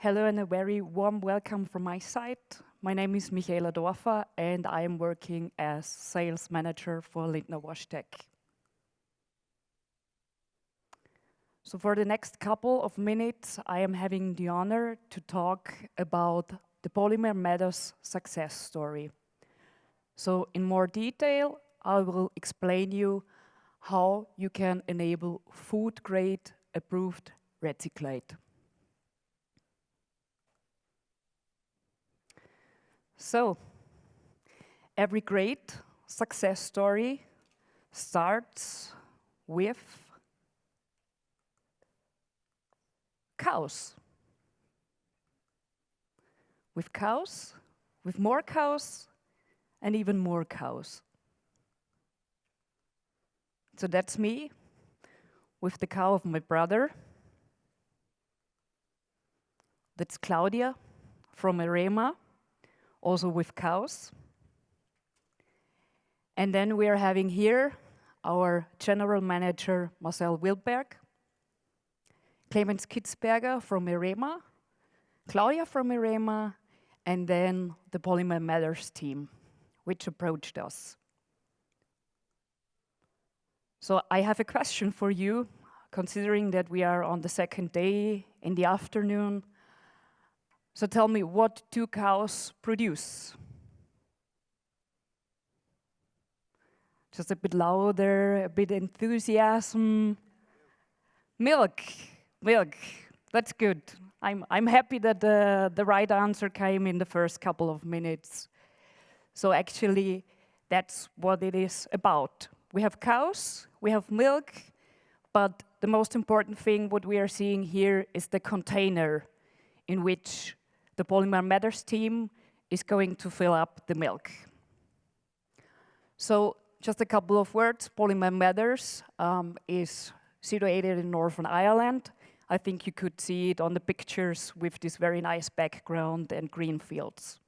Hello and a very warm welcome from my side. My name is Michaela Dorfer and I am working as sales manager for Lindner WashTec. So for the next couple of minutes, I am having the honor to talk about the Polymer Matters success story. So in more detail, I will explain you how you can enable food-grade approved Recyclate. So, every great success story starts with cows. With cows, with more cows, and even more cows. So that's me, with the cow of my brother. That's Claudia from Arema, also with cows. And then we are having here our general manager, Marcel Wilberg, Clemens Kitzberger from Arema, Claudia from Arema, and then the Polymer Matters team, which approached us. So I have a question for you, considering that we are on the second day in the afternoon. So tell me, what do cows produce? Just a bit louder, a bit enthusiasm. Milk, milk, that's good. I'm happy that the right answer came in the first couple of minutes. So actually, that's what it is about. We have cows, we have milk, but the most important thing what we are seeing here is the container in which the Polymer Matters team is going to fill up the milk. So just a couple of words. Polymer Matters is situated in Northern Ireland. I think you could see it on the pictures with this very nice background and green fields.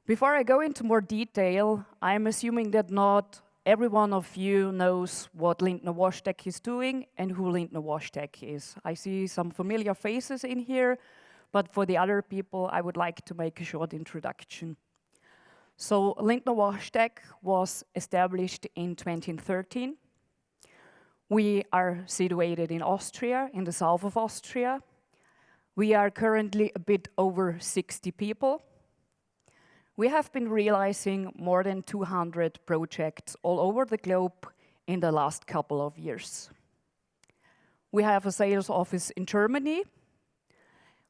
Before I go into more detail, I'm assuming that not every one of you knows what Lindner WashTec is doing and who Lindner WashTec is. I see some familiar faces in here, but for the other people, I would like to make a short introduction. So Lindner WashTec was established in 2013. We are situated in Austria, in the south of Austria. We are currently a bit over 60 people. We have been realizing more than 200 projects all over the globe in the last couple of years. We have a sales office in Germany.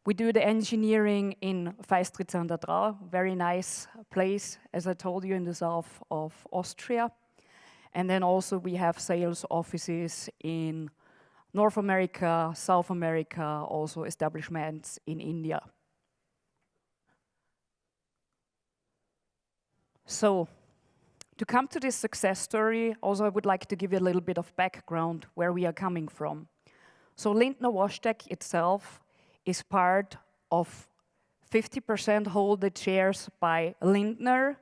We do the engineering in Feistritz an der Drau, very nice place, as I told you, in the south of Austria. And then also we have sales offices in North America, South America, also establishments in India. So, to come to this success story, also I would like to give you a little bit of background where we are coming from. So Lindner WashTec itself is part of 50% holded shares by Lindner.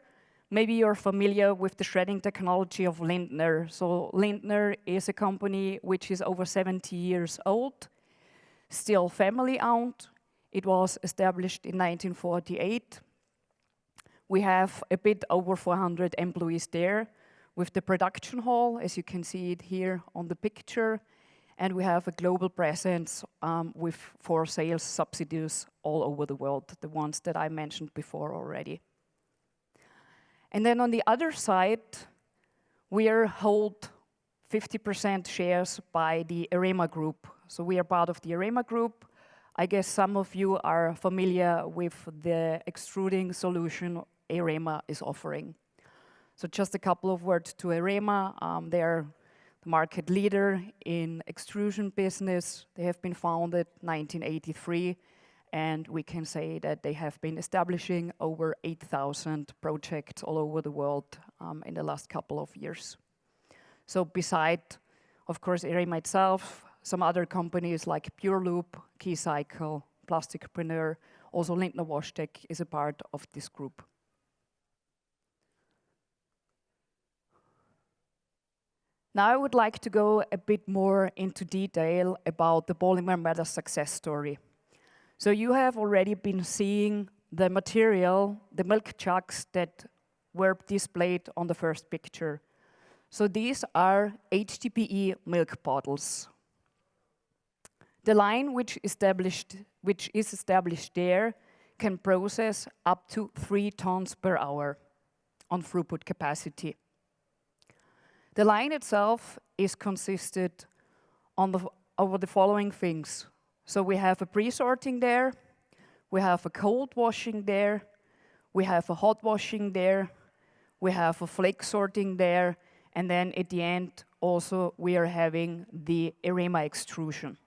Maybe you're familiar with the shredding technology of Lindner. So Lindner is a company which is over 70 years old, still family owned. It was established in 1948. We have a bit over 400 employees there with the production hall, as you can see it here on the picture. And we have a global presence with 4 sales subsidiaries all over the world, the ones that I mentioned before already. And then on the other side, we hold 50% shares by the Arema Group. So we are part of the Arema Group. I guess some of you are familiar with the extruding solution Arema is offering. So just a couple of words to Arema. They are the market leader in extrusion business. They have been founded in 1983, and we can say that they have been establishing over 8,000 projects all over the world in the last couple of years. So beside, of course, Arema itself, some other companies like PureLoop, Keycycle, Plasticpreneur, also Lindner WashTec is a part of this group. Now I would like to go a bit more into detail about the Polymer Matters success story. So you have already been seeing the material, the milk jugs that were displayed on the first picture. So these are HDPE milk bottles. The line which is established there can process up to 3 tons per hour on throughput capacity. The line itself is consisted over the following things. So we have a pre-sorting there, we have a cold washing there, we have a hot washing there, we have a flake sorting there, and then at the end also we are having the aroma extrusion.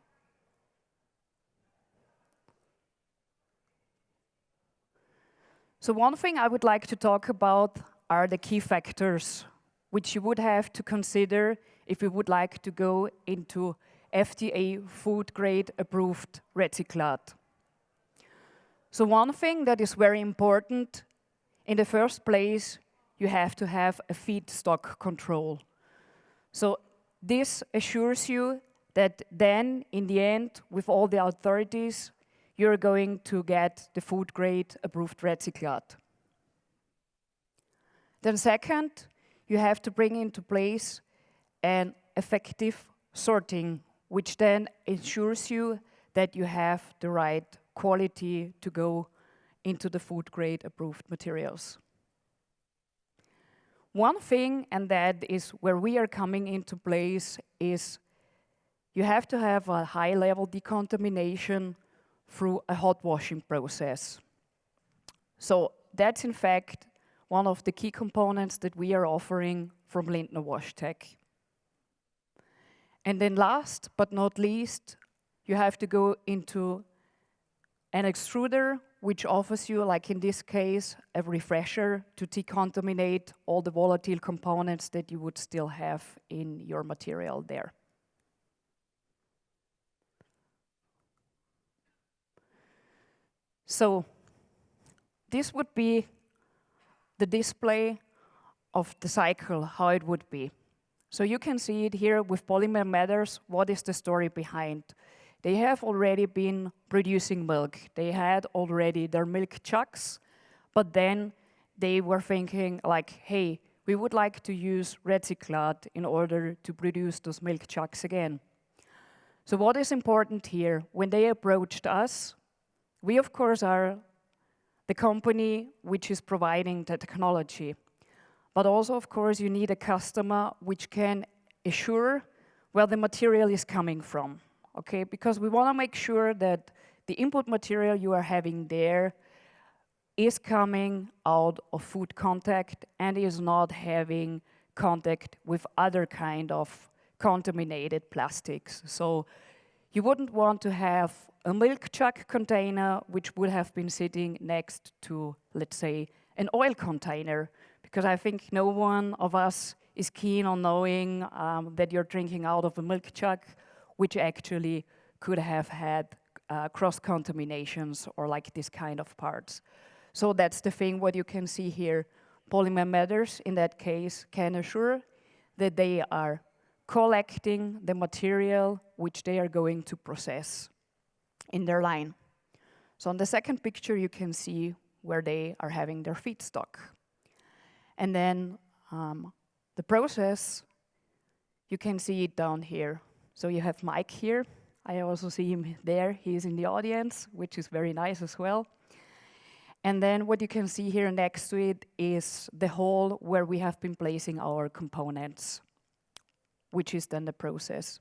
So one thing I would like to talk about are the key factors which you would have to consider if you would like to go into FDA food grade approved Recyclate. So one thing that is very important, in the first place, you have to have a feedstock control. So this assures you that then, in the end, with all the authorities, you're going to get the food grade approved Recyclate. Then second, you have to bring into place an effective sorting, which then ensures you that you have the right quality to go into the food grade approved materials. One thing, and that is where we are coming into place, is you have to have a high level decontamination through a hot washing process. So that's in fact one of the key components that we are offering from Lindner WashTec. And then last but not least, you have to go into an extruder which offers you, like in this case, a refresher to decontaminate all the volatile components that you would still have in your material there. So this would be the display of the cycle, how it would be. So you can see it here with Polymer Matters. What is the story behind? They have already been producing milk. They had already their milk jugs, but then they were thinking like, hey, we would like to use Recyclate in order to produce those milk jugs again. So what is important here? When they approached us, we of course are the company which is providing the technology. But also, of course, you need a customer which can assure where the material is coming from, okay? Because we want to make sure that the input material you are having there is coming out of food contact and is not having contact with other kind of contaminated plastics. So you wouldn't want to have a milk jug container which would have been sitting next to, let's say, an oil container, because I think no one of us is keen on knowing that you're drinking out of a milk jug, which actually could have had cross-contaminations or like this kind of parts. So that's the thing, what you can see here. Polymer Matters, in that case, can assure that they are collecting the material which they are going to process in their line. So on the second picture, you can see where they are having their feedstock. And then the process, you can see it down here. So you have Mike here. I also see him there. He's in the audience, which is very nice as well. And then what you can see here next to it is the hole where we have been placing our components, which is then the process,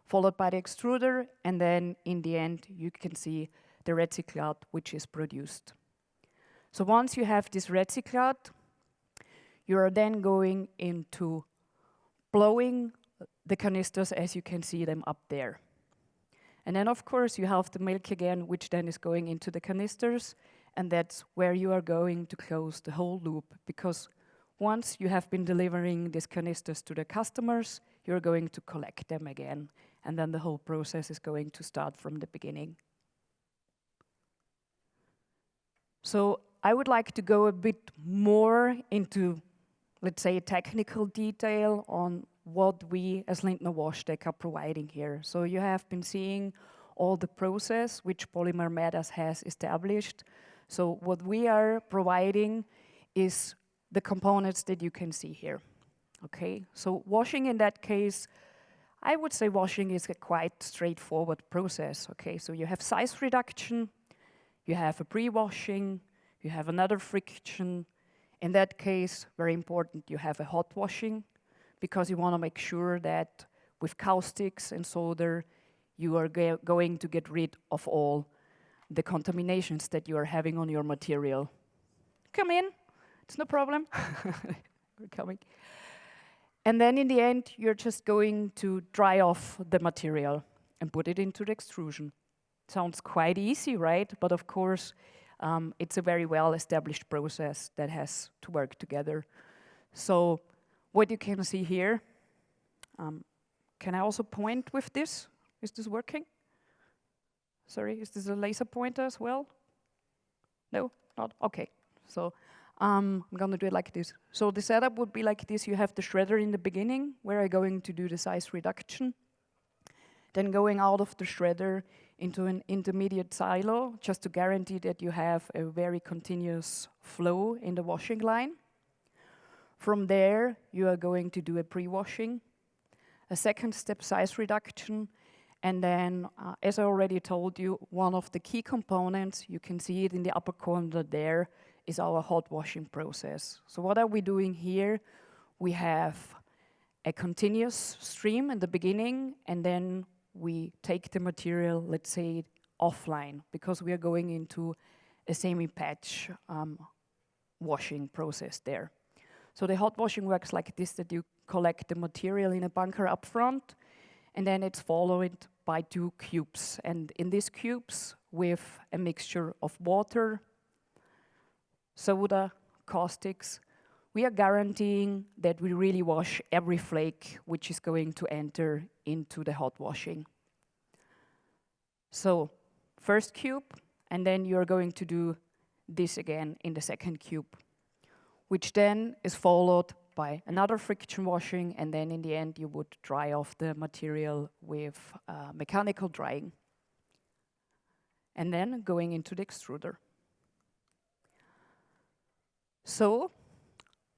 followed by the extruder, and then in the end, you can see the Recyclate which is produced. So once you have this Recyclate, you are then going into blowing the canisters as you can see them up there. And then of course you have the milk again, which then is going into the canisters, and that's where you are going to close the whole loop, because once you have been delivering these canisters to the customers, you're going to collect them again, and then the whole process is going to start from the beginning. So I would like to go a bit more into, let's say, technical detail on what we as Lindner WashTec are providing here. So you have been seeing all the process which Polymer Matters has established. So what we are providing is the components that you can see here. Okay, so washing in that case, I would say washing is a quite straightforward process. Okay, so you have size reduction, you have a pre-washing, you have another friction. In that case, very important, you have a hot washing, because you want to make sure that with caustics and solder, you are going to get rid of all the contaminations that you are having on your material. Come in, it's no problem. We're coming. And then in the end, you're just going to dry off the material and put it into the extrusion. Sounds quite easy, right? But of course, it's a very well-established process that has to work together. So what you can see here, can I also point with this? Is this working? Sorry, is this a laser pointer as well? No, not? Okay, so I'm gonna do it like this. So the setup would be like this. You have the shredder in the beginning, where I'm going to do the size reduction. Then going out of the shredder into an intermediate silo, just to guarantee that you have a very continuous flow in the washing line. From there, you are going to do a pre-washing, a second step size reduction, and then, as I already told you, one of the key components, you can see it in the upper corner there, is our hot washing process. So what are we doing here? We have a continuous stream in the beginning, and then we take the material, let's say, offline, because we are going into a semi-patch washing process there. So the hot washing works like this, that you collect the material in a bunker up front, and then it's followed by 2 cubes. And in these cubes, with a mixture of water, soda, caustics, we are guaranteeing that we really wash every flake which is going to enter into the hot washing. So first cube, and then you're going to do this again in the second cube, which then is followed by another friction washing, and then in the end you would dry off the material with mechanical drying. And then going into the extruder. So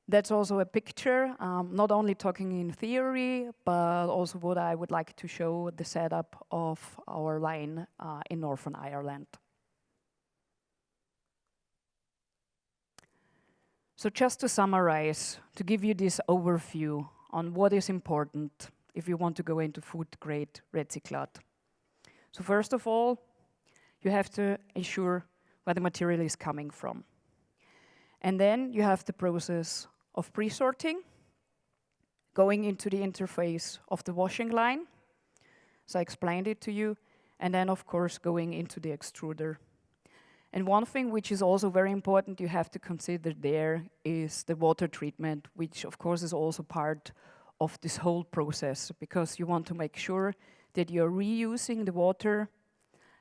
that's also a picture, not only talking in theory, but also what I would like to show, the setup of our line in Northern Ireland. So just to summarize, to give you this overview on what is important if you want to go into food-grade Recyclate. So first of all, you have to ensure where the material is coming from. And then you have the process of pre-sorting, going into the interface of the washing line. So I explained it to you. And then, of course, going into the extruder. And one thing which is also very important you have to consider there is the water treatment, which of course is also part of this whole process, because you want to make sure that you're reusing the water,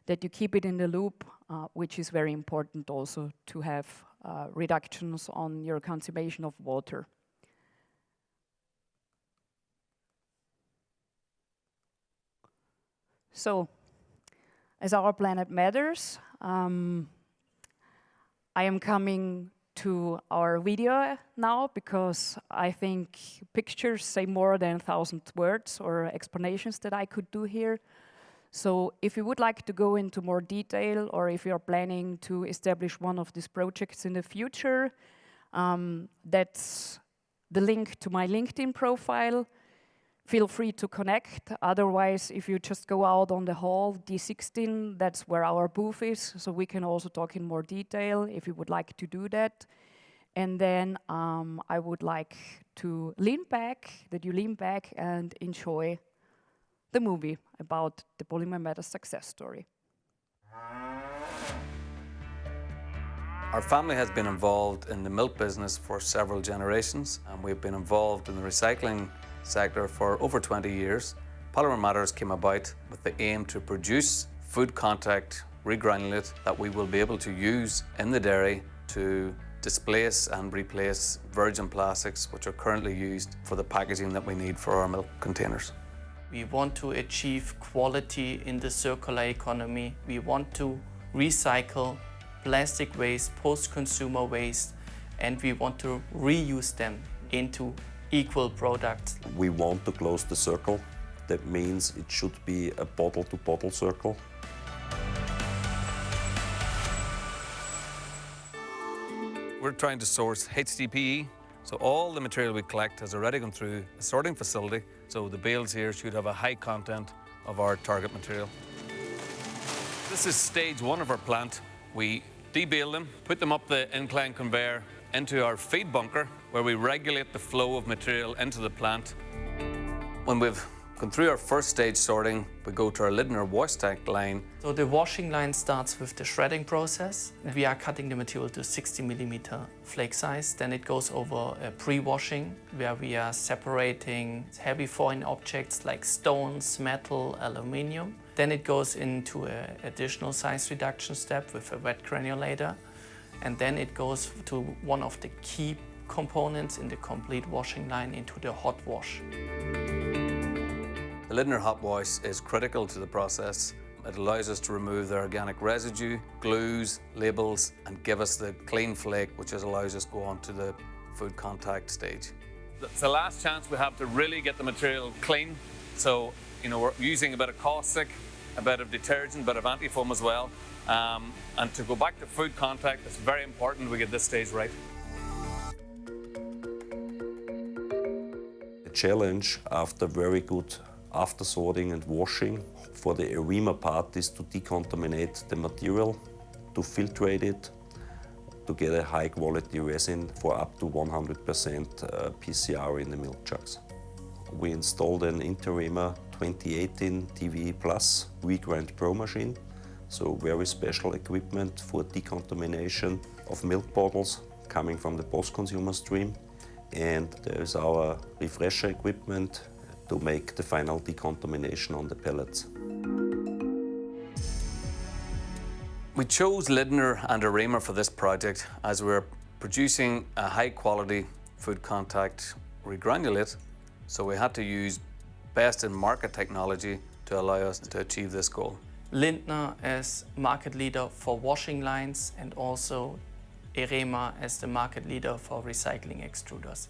that you keep it in the loop, which is very important also to have reductions on your consumption of water. So, as our planet matters, I am coming to our video now, because I think pictures say more than 1,000 words or explanations that I could do here. So if you would like to go into more detail, or if you're planning to establish one of these projects in the future, that's the link to my LinkedIn profile. Feel free to connect. Otherwise, if you just go out on the hall, D16, that's where our booth is. So we can also talk in more detail if you would like to do that. And then I would like to lean back and enjoy the movie about the Polymer Matters success story. Our family has been involved in the milk business for several generations, and we've been involved in the recycling sector for over 20 years. Polymer Matters came about with the aim to produce food contact regranulate that we will be able to use in the dairy to displace and replace virgin plastics which are currently used for the packaging that we need for our milk containers. We want to achieve quality in the circular economy. We want to recycle plastic waste, post-consumer waste, and we want to reuse them into equal products. We want to close the circle. That means it should be a bottle-to-bottle circle. We're trying to source HDPE, so all the material we collect has already gone through a sorting facility, so the bales here should have a high content of our target material. This is stage one of our plant. We debale them, put them up the incline conveyor into our feed bunker, where we regulate the flow of material into the plant. When we've gone through our first stage sorting, we go to our Lindner wash tank line. So the washing line starts with the shredding process. We are cutting the material to 60mm flake size. Then it goes over a pre-washing, where we are separating heavy foreign objects like stones, metal, aluminium. Then it goes into an additional size reduction step with a wet granulator. And then it goes to one of the key components in the complete washing line, into the hot wash. The Lindner hot wash is critical to the process. It allows us to remove the organic residue, glues, labels, and give us the clean flake, which allows us to go on to the food contact stage. It's the last chance we have to really get the material clean. So, we're using a bit of caustic, a bit of detergent, a bit of anti-foam as well. And to go back to food contact, it's very important we get this stage right. The challenge after very good after sorting and washing for the aroma part is to decontaminate the material, to filtrate it, to get a high quality resin for up to 100% PCR in the milk jugs. We installed an Interima 2018 TV Plus regrind Pro machine, so very special equipment for decontamination of milk bottles coming from the post-consumer stream. And there is our refresher equipment to make the final decontamination on the pellets. We chose Lindner and Arima for this project as we're producing a high quality food contact regranulate, so we had to use best in market technology to allow us to achieve this goal. Lindner as market leader for washing lines, and also Arima as the market leader for recycling extruders.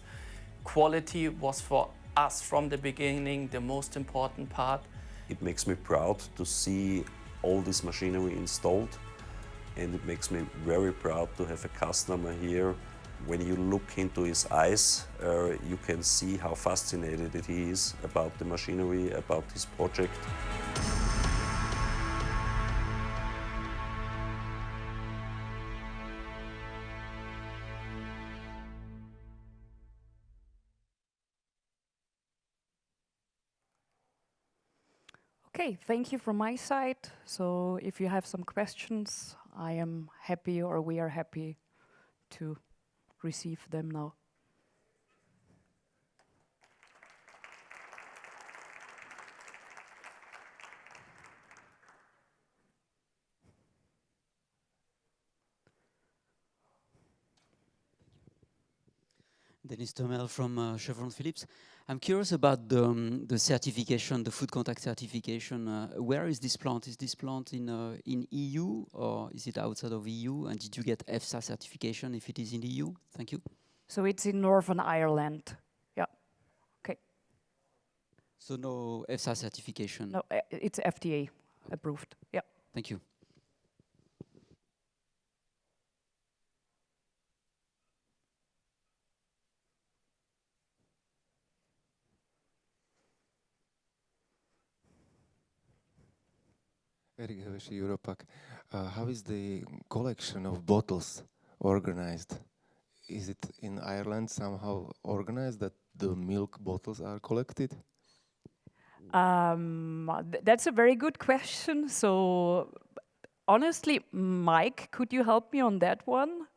Quality was for us from the beginning the most important part. It makes me proud to see all this machinery installed, and it makes me very proud to have a customer here. When you look into his eyes, you can see how fascinated he is about the machinery, about his project. Okay, thank you from my side. So if you have some questions, I am happy, or we are happy to receive them now. Dennis Tomel from Chevron Phillips. I'm curious about the certification, the food contact certification. Where is this plant? Is this plant in EU, or is it outside of EU? And did you get EFSA certification if it is in EU? Thank you. So it's in Northern Ireland. Yeah. Okay. So no EFSA certification? No, it's FDA approved. Yeah. Thank you. Eric Heveshi, Europac. How is the collection of bottles organized? Is it in Ireland somehow organized that the milk bottles are collected? That's a very good question. So honestly, Mike, could you help me on that one?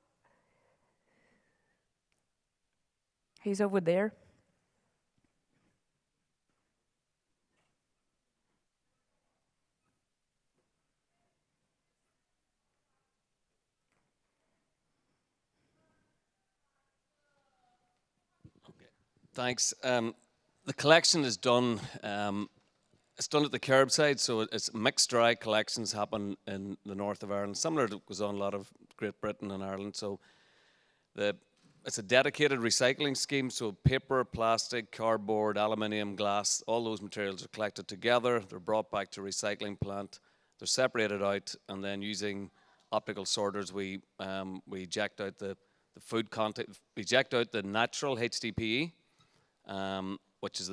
He's over there. Thanks. The collection is done. It's done at the curbside, so it's mixed dry collections happen in the north of Ireland, similar to what goes on a lot of Great Britain and Ireland. So it's a dedicated recycling scheme. So paper, plastic, cardboard, aluminium, glass, all those materials are collected together. They're brought back to a recycling plant. They're separated out, and then using optical sorters, we eject out the food content. We eject out the natural HDPE, which is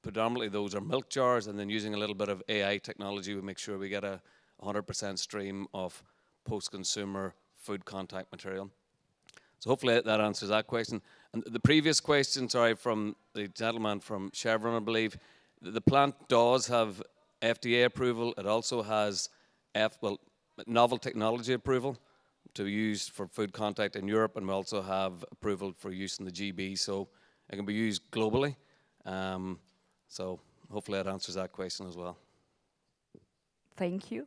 predominantly those are milk jars, and then using a little bit of AI technology, we make sure we get a 100% stream of post-consumer food contact material. So hopefully that answers that question. And the previous question, sorry, from the gentleman from Chevron, I believe, the plant does have FDA approval. It also has novel technology approval to be used for food contact in Europe, and we also have approval for use in the GB, so it can be used globally. So hopefully that answers that question as well. Thank you.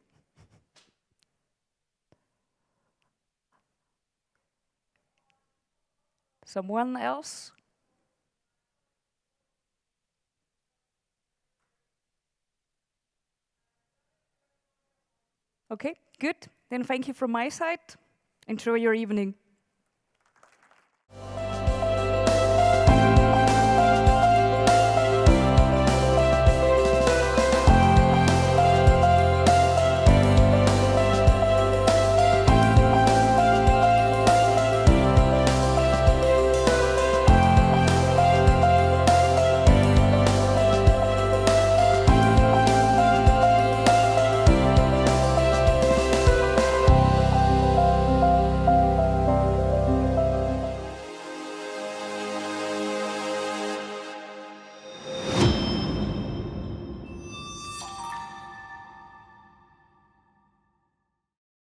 Someone else? Okay, good. Then thank you from my side. Enjoy your evening.